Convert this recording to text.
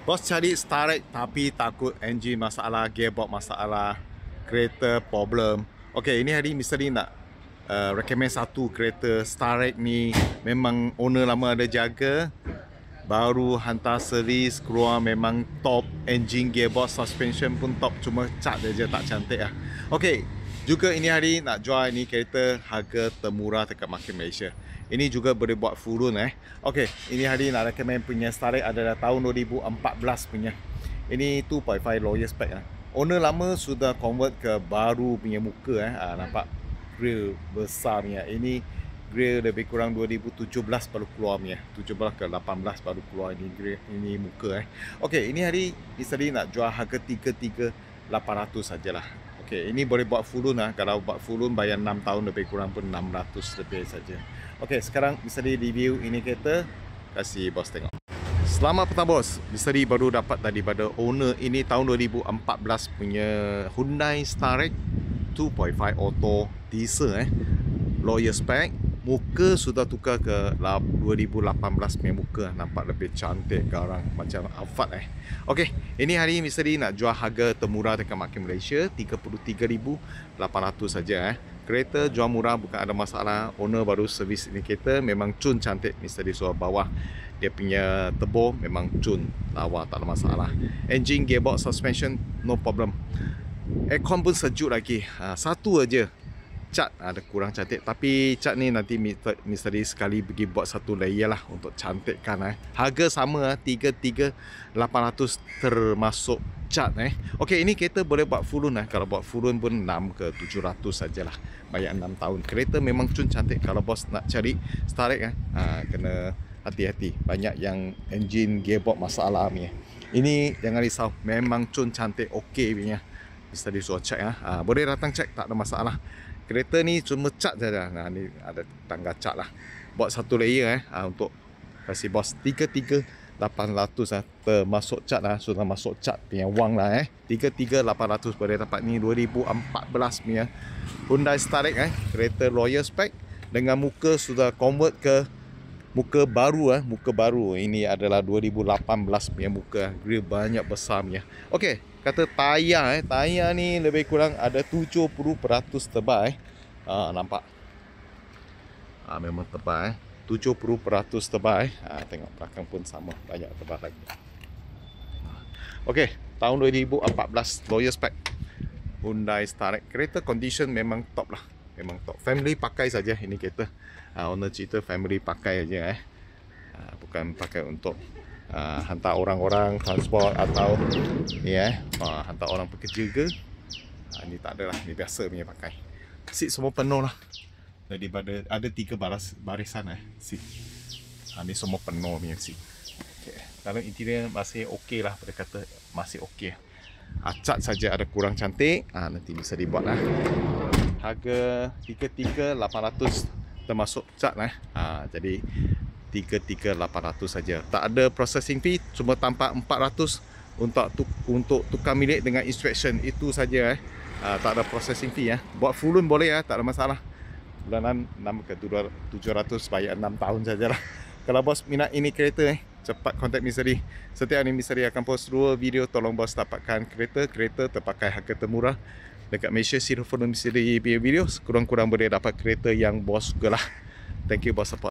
Bos cari Starrett tapi takut engine masalah, gearbox masalah, kereta problem. Okay, ini hari Mr. Lee nak recommend satu kereta Starrett ni. Memang owner lama ada jaga, baru hantar servis keluar, memang top. Engine, gearbox, suspension pun top, cuma cat dia tak cantik lah. Okay, juga ini hari nak jual ini kereta harga termurah dekat market Malaysia. Ini juga boleh buat full run Okay, ini hari nak recommend punya Starrett adalah tahun 2014 punya. Ini 2.5 lawyer spec lah. Owner lama sudah convert ke baru punya muka nampak grill besar punya. Ini grill lebih kurang 2017 baru keluar punya. 17 ke 18 baru keluar ini grill, ini muka Okay, ini hari Mr. Lee nak jual harga 33,800 sajalah. Okay, ini boleh buat full run lah. Kalau buat full run bayar 6 tahun lebih kurang pun 600 lebih saja. Okay, sekarang Mr. Lee review ini kereta. Kasih bos tengok. Selamat petang bos. Mr. Lee baru dapat daripada owner ini tahun 2014 punya Hyundai Starrett 2.5 auto diesel lawyer spec. Muka sudah tukar ke 2018 punya muka. Nampak lebih cantik, garang macam Alphard Okay, ini hari Mr. Lee nak jual harga termurah dekat market Malaysia 33,800 saja Kereta jual murah, bukan ada masalah. Owner baru servis ini kereta, memang cun cantik. Mr. Lee suruh bawah dia punya turbo memang cun lawa, tak ada masalah. Engine, gearbox, suspension no problem. Aircon pun sejuk lagi. Satu aja cat ada kurang cantik, tapi cat ni nanti Mr. Lee sekali pergi buat satu layer lah untuk cantikkan Harga sama 33,800 termasuk cat Okay, ini kereta boleh buat full run Kalau buat full run pun 6 ke 700 sajalah. Bayar 6 tahun. Kereta memang cun cantik. Kalau bos nak cari Starrett kena hati-hati. Banyak yang engine, gearbox masalah punya. Ini jangan risau, memang cun cantik, okey punya. Mr. Lee suruh check boleh datang check, tak ada masalah. Kereta ni cuma cat saja. Ni ada tangga cat lah. Buat satu layer untuk kasih bos 33,800 termasuk cat sudah masuk cat punya wang lah 33,800 boleh dapat ni 2014 punya Hyundai Starrett kereta lawyer spec dengan muka sudah convert ke muka baru muka baru. Ini adalah 2018 punya muka. Grill banyak besar punya. Okey, kata tayar tayar ni lebih kurang ada 70% tebal nampak. Memang tebal 70% tebal tengok belakang pun sama, banyak tebal lagi. Okey, tahun 2014 lawyer spec Hyundai Starrett. Kereta condition memang top lah. Memang top. Family pakai saja ini kereta. Owner cerita family pakai aja bukan pakai untuk hantar orang-orang transport atau ni hantar orang pekerja ke. Ni tak ada lah, ni biasa punya pakai. Seat semua penuh lah. Daripada ada 3 barisan seat. Ni semua penuh punya seat. Okay. Kalau interior masih okey lah, pada kata masih okey. Cat saja ada kurang cantik. Nanti bisa dibuat lah. Harga 33,800 termasuk cat jadi 33,800 saja. Tak ada processing fee, cuma tampak 400 untuk tukar milik dengan inspection. Itu saja tak ada processing fee Buat full run boleh tak ada masalah. Bulanan 6 ke 700 bayar 6 tahun sajalah. Kalau bos minat ini kereta cepat contact Mr. Lee. Setiap hari Mr. Lee akan post 2 video. Tolong bos dapatkan kereta terpakai harga termurah dekat Malaysia. Silahkan Mr. Lee punya video. Kurang-kurang boleh dapat kereta yang bos suka lah. Thank you bos support.